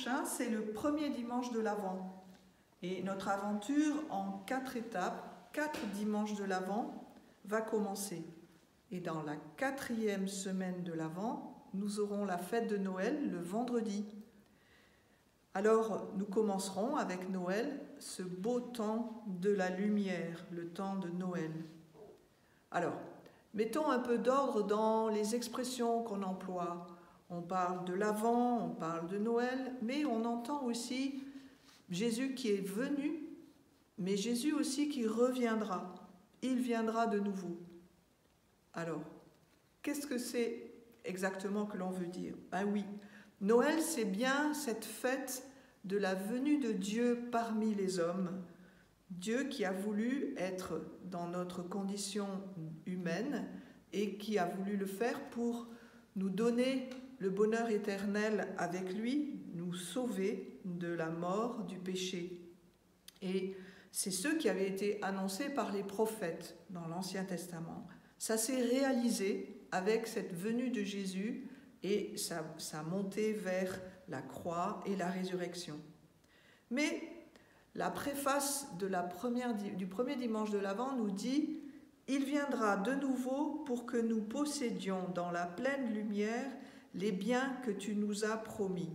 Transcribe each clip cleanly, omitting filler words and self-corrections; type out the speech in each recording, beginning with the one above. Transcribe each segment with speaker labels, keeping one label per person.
Speaker 1: prochain, c'est le premier dimanche de l'Avent. Et notre aventure en 4 étapes, 4 dimanches de l'Avent, va commencer. Et dans la 4e semaine de l'Avent, nous aurons la fête de Noël le vendredi. Alors, nous commencerons avec Noël, ce beau temps de la lumière, le temps de Noël. Alors, mettons un peu d'ordre dans les expressions qu'on emploie. On parle de l'Avent, on parle de Noël, mais on entend aussi Jésus qui est venu, mais Jésus aussi qui reviendra. Il viendra de nouveau. Alors, qu'est-ce que c'est exactement que l'on veut dire? Ben oui, Noël, c'est bien cette fête de la venue de Dieu parmi les hommes. Dieu qui a voulu être dans notre condition humaine et qui a voulu le faire pour nous donner le bonheur éternel avec lui, nous sauver de la mort, du péché. Et c'est ce qui avait été annoncé par les prophètes dans l'Ancien Testament. Ça s'est réalisé avec cette venue de Jésus et sa montée vers la croix et la résurrection. Mais la préface du premier dimanche de l'Avent nous dit « Il viendra de nouveau pour que nous possédions dans la pleine lumière les biens que tu nous as promis. »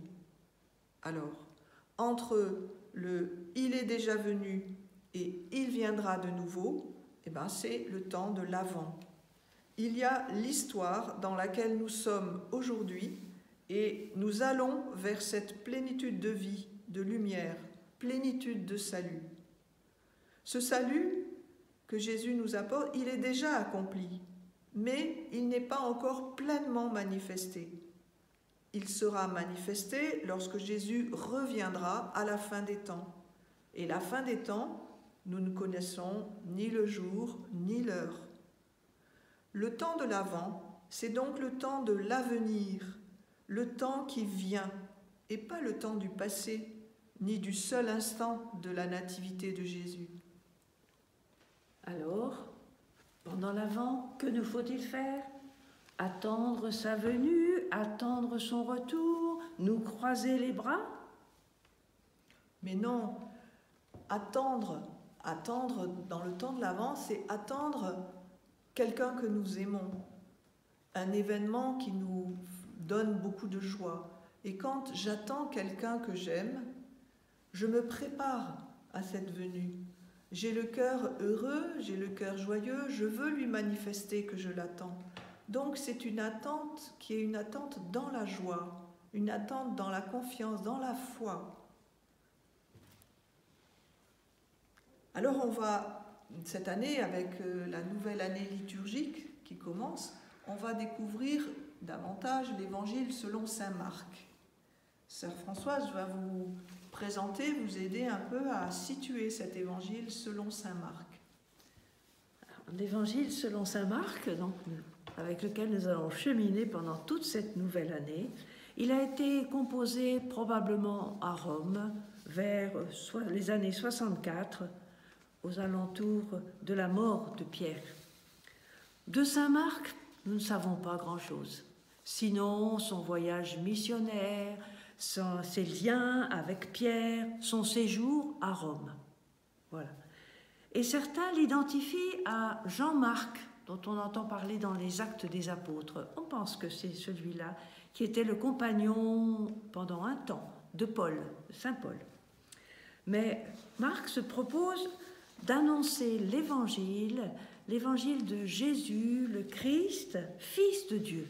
Speaker 1: Alors, entre le « Il est déjà venu » et « Il viendra de nouveau », c'est le temps de l'Avent. Il y a l'histoire dans laquelle nous sommes aujourd'hui et nous allons vers cette plénitude de vie, de lumière, plénitude de salut. Ce salut que Jésus nous apporte, il est déjà accompli, mais il n'est pas encore pleinement manifesté. Il sera manifesté lorsque Jésus reviendra à la fin des temps. Et la fin des temps, nous ne connaissons ni le jour ni l'heure. Le temps de l'Avent, c'est donc le temps de l'avenir, le temps qui vient, et pas le temps du passé, ni du seul instant de la nativité de Jésus.
Speaker 2: Alors, pendant l'Avent, que nous faut-il faire? Attendre sa venue, attendre son retour, nous croiser les bras?
Speaker 1: Mais non, attendre dans le temps de l'Avent, c'est attendre quelqu'un que nous aimons, un événement qui nous donne beaucoup de joie. Et quand j'attends quelqu'un que j'aime, je me prépare à cette venue. J'ai le cœur heureux, j'ai le cœur joyeux, je veux lui manifester que je l'attends. Donc c'est une attente qui est une attente dans la joie, une attente dans la confiance, dans la foi. Alors on va, cette année, avec la nouvelle année liturgique qui commence, on va découvrir davantage l'évangile selon saint Marc. Sœur Françoise va vous présenter, vous aider un peu à situer cet évangile selon saint Marc.
Speaker 2: L'évangile selon saint Marc, donc, avec lequel nous allons cheminer pendant toute cette nouvelle année, il a été composé probablement à Rome vers les années 64, aux alentours de la mort de Pierre. De saint Marc, nous ne savons pas grand-chose, sinon son voyage missionnaire, ses liens avec Pierre, son séjour à Rome. Voilà. Et certains l'identifient à Jean-Marc, dont on entend parler dans les Actes des Apôtres. On pense que c'est celui-là qui était le compagnon pendant un temps de Paul, saint Paul. Mais Marc se propose d'annoncer l'évangile de Jésus, le Christ, Fils de Dieu.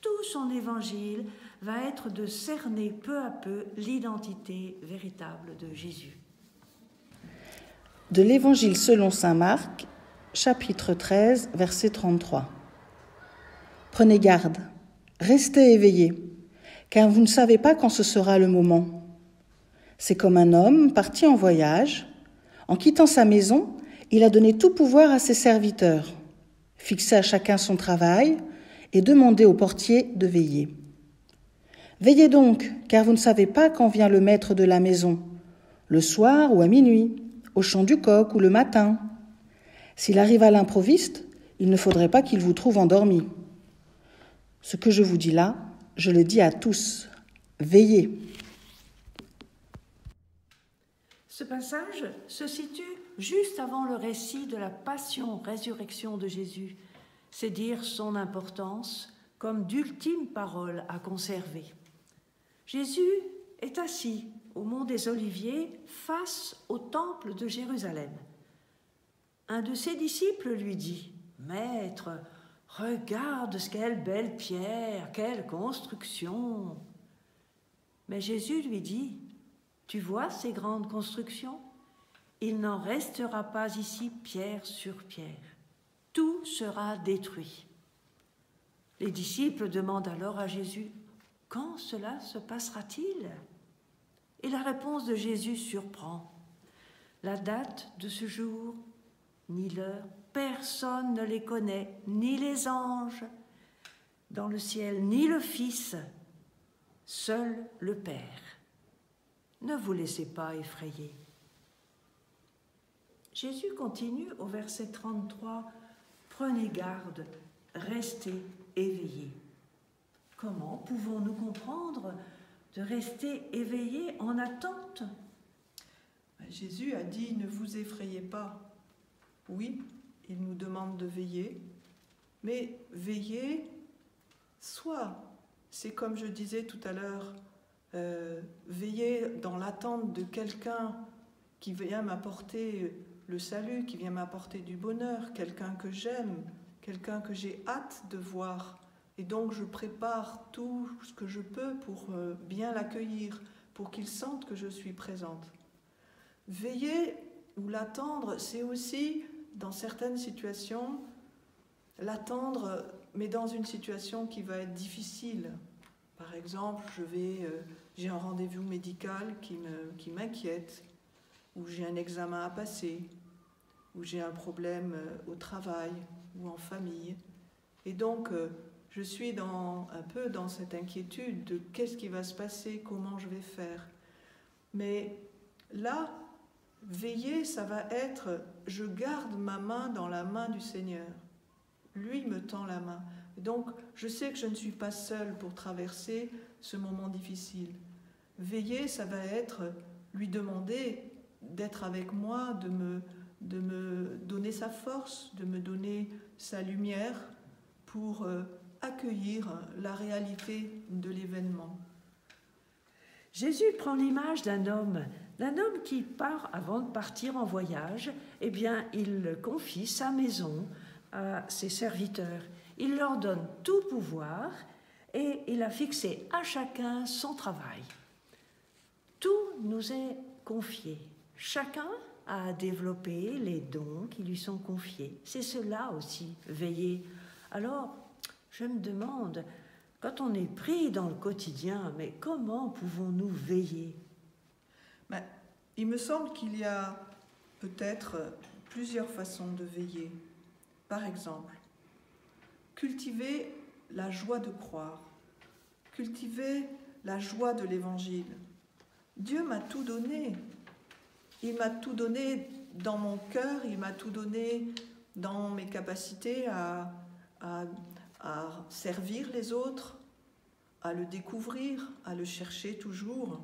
Speaker 2: Tout son évangile va être de cerner peu à peu l'identité véritable de Jésus.
Speaker 3: De l'Évangile selon saint Marc, chapitre 13, verset 33. Prenez garde, restez éveillés, car vous ne savez pas quand ce sera le moment. C'est comme un homme parti en voyage. En quittant sa maison, il a donné tout pouvoir à ses serviteurs, fixé à chacun son travail et demandé au portier de veiller. Veillez donc, car vous ne savez pas quand vient le maître de la maison, le soir ou à minuit, au chant du coq ou le matin. S'il arrive à l'improviste, il ne faudrait pas qu'il vous trouve endormi. Ce que je vous dis là, je le dis à tous. Veillez.
Speaker 2: Ce passage se situe juste avant le récit de la passion-résurrection de Jésus. C'est dire son importance comme d'ultime parole à conserver. Jésus est assis au mont des Oliviers face au temple de Jérusalem. Un de ses disciples lui dit « Maître, regarde quelle belle pierre, quelle construction !» Mais Jésus lui dit « Tu vois ces grandes constructions ? Il n'en restera pas ici pierre sur pierre. Tout sera détruit. » Les disciples demandent alors à Jésus « Quand cela se passera-t-il » Et la réponse de Jésus surprend. La date de ce jour, ni l'heure, personne ne les connaît, ni les anges dans le ciel, ni le Fils, seul le Père. Ne vous laissez pas effrayer. Jésus continue au verset 33, « Prenez garde, restez éveillés. » Comment pouvons-nous comprendre de rester éveillés en attente?
Speaker 1: Jésus a dit « Ne vous effrayez pas ». Oui, il nous demande de veiller, mais veiller, soit, c'est comme je disais tout à l'heure, veiller dans l'attente de quelqu'un qui vient m'apporter le salut, qui vient m'apporter du bonheur, quelqu'un que j'aime, quelqu'un que j'ai hâte de voir. Et donc je prépare tout ce que je peux pour bien l'accueillir, pour qu'il sente que je suis présente. Veiller ou l'attendre, c'est aussi, dans certaines situations, l'attendre, mais dans une situation qui va être difficile. Par exemple, j'ai un rendez-vous médical qui m'inquiète, ou j'ai un examen à passer, ou j'ai un problème au travail ou en famille. Et donc, je suis un peu dans cette inquiétude de qu'est-ce qui va se passer, comment je vais faire. Mais là, veiller, ça va être, je garde ma main dans la main du Seigneur. Lui me tend la main. Donc, je sais que je ne suis pas seule pour traverser ce moment difficile. Veiller, ça va être lui demander d'être avec moi, de me donner sa force, de me donner sa lumière pour accueillir la réalité de l'événement.
Speaker 2: Jésus prend l'image d'un homme qui part avant de partir en voyage. Eh bien, il confie sa maison à ses serviteurs. Il leur donne tout pouvoir et il a fixé à chacun son travail. Tout nous est confié. Chacun a développé les dons qui lui sont confiés. C'est cela aussi, veiller. Alors, je me demande, quand on est pris dans le quotidien, mais comment pouvons-nous veiller?
Speaker 1: Il me semble qu'il y a peut-être plusieurs façons de veiller. Par exemple, cultiver la joie de croire, cultiver la joie de l'Évangile. Dieu m'a tout donné. Il m'a tout donné dans mon cœur, il m'a tout donné dans mes capacités à servir les autres, à le découvrir, à le chercher toujours.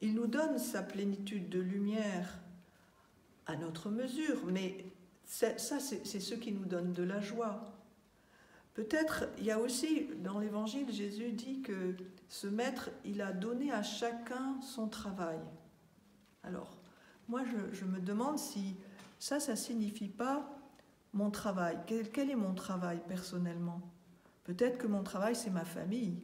Speaker 1: Il nous donne sa plénitude de lumière à notre mesure, mais c'est ce qui nous donne de la joie. Peut-être, il y a aussi, dans l'Évangile, Jésus dit que ce maître, il a donné à chacun son travail. Alors, moi, je me demande si ça signifie pas mon travail. Quel est mon travail personnellement? Peut-être que mon travail, c'est ma famille.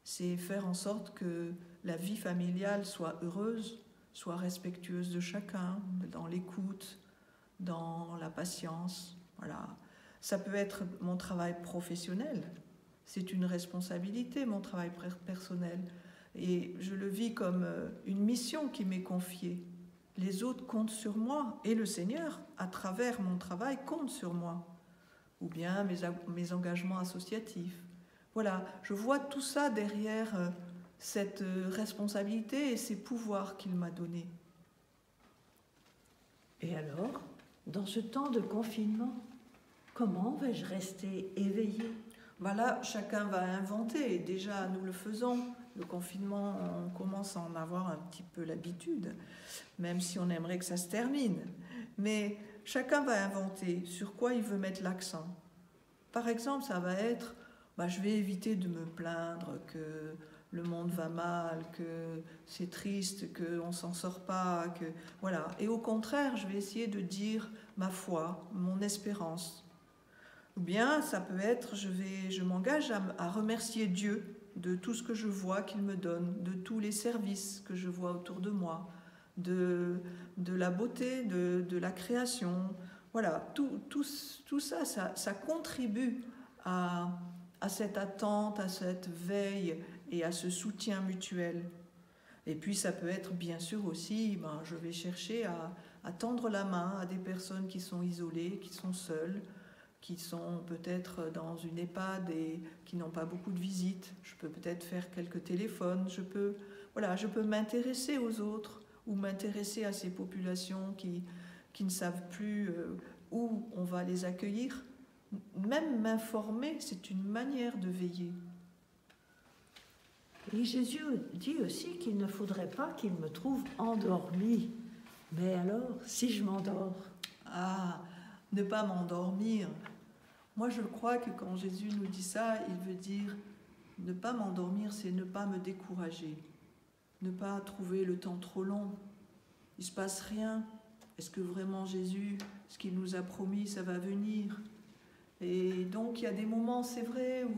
Speaker 1: C'est faire en sorte que la vie familiale soit heureuse, soit respectueuse de chacun, dans l'écoute, dans la patience. Voilà. Ça peut être mon travail professionnel. C'est une responsabilité, mon travail personnel. Et je le vis comme une mission qui m'est confiée. Les autres comptent sur moi et le Seigneur, à travers mon travail, compte sur moi. Ou bien mes engagements associatifs. Voilà, je vois tout ça derrière cette responsabilité et ces pouvoirs qu'il m'a donnés.
Speaker 2: Et alors, dans ce temps de confinement, comment vais-je rester éveillée?
Speaker 1: Voilà, chacun va inventer, et déjà nous le faisons, Le confinement, on commence à en avoir un petit peu l'habitude, même si on aimerait que ça se termine. Mais chacun va inventer sur quoi il veut mettre l'accent. Par exemple, ça va être, je vais éviter de me plaindre que le monde va mal, que c'est triste, qu'on ne s'en sort pas, voilà. Et au contraire, je vais essayer de dire ma foi, mon espérance. Ou bien ça peut être, je m'engage à remercier Dieu de tout ce que je vois qu'il me donne, de tous les services que je vois autour de moi, de la beauté, de la création. Voilà, tout ça, ça contribue à cette attente, à cette veille et à ce soutien mutuel. Et puis ça peut être bien sûr aussi, je vais chercher à tendre la main à des personnes qui sont isolées, qui sont seules, qui sont peut-être dans une EHPAD et qui n'ont pas beaucoup de visites. Je peux peut-être faire quelques téléphones, je peux m'intéresser aux autres ou m'intéresser à ces populations qui ne savent plus où on va les accueillir. Même m'informer, c'est une manière de veiller.
Speaker 2: Et Jésus dit aussi qu'il ne faudrait pas qu'il me trouve endormi. Mais alors, si je m'endors?
Speaker 1: Ne pas m'endormir. Moi, je crois que quand Jésus nous dit ça, il veut dire ne pas m'endormir, c'est ne pas me décourager, ne pas trouver le temps trop long. Il ne se passe rien. Est-ce que vraiment Jésus, ce qu'il nous a promis, ça va venir? Et donc, il y a des moments, c'est vrai, où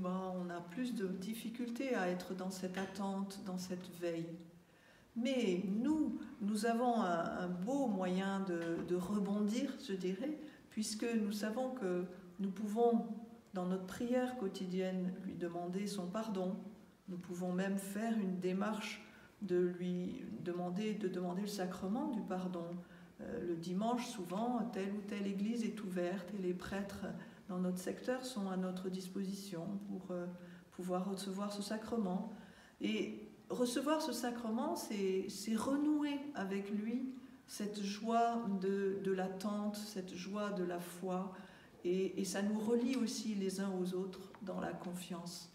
Speaker 1: on a plus de difficultés à être dans cette attente, dans cette veille. Mais nous avons un beau moyen de rebondir, je dirais, puisque nous savons que nous pouvons, dans notre prière quotidienne, lui demander son pardon. Nous pouvons même faire une démarche de lui demander le sacrement du pardon. Le dimanche, souvent, telle ou telle église est ouverte et les prêtres dans notre secteur sont à notre disposition pour pouvoir recevoir ce sacrement. Et recevoir ce sacrement, c'est renouer avec lui cette joie de l'attente, cette joie de la foi, et ça nous relie aussi les uns aux autres dans la confiance.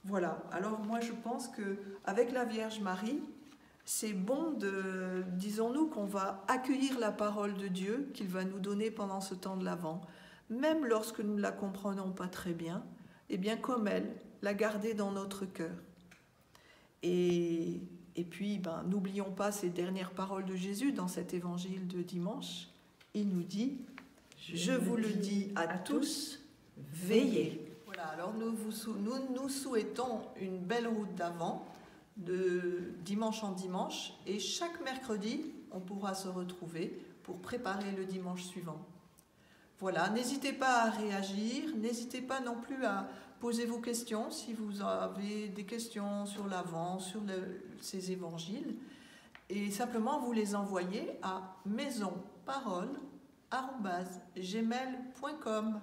Speaker 1: Voilà, alors moi je pense qu'avec la Vierge Marie, c'est bon disons-nous qu'on va accueillir la parole de Dieu qu'il va nous donner pendant ce temps de l'Avent, même lorsque nous ne la comprenons pas très bien, et bien comme elle, la garder dans notre cœur. Et puis, n'oublions pas ces dernières paroles de Jésus dans cet évangile de dimanche. Il nous dit « Je vous le dis à tous, veillez ». Voilà, alors nous souhaitons une belle route d'Avent, de dimanche en dimanche, et chaque mercredi, on pourra se retrouver pour préparer le dimanche suivant. Voilà, n'hésitez pas à réagir, n'hésitez pas non plus à poser vos questions si vous avez des questions sur l'Avent, sur ces évangiles, et simplement vous les envoyez à maisonparole@gmail.com.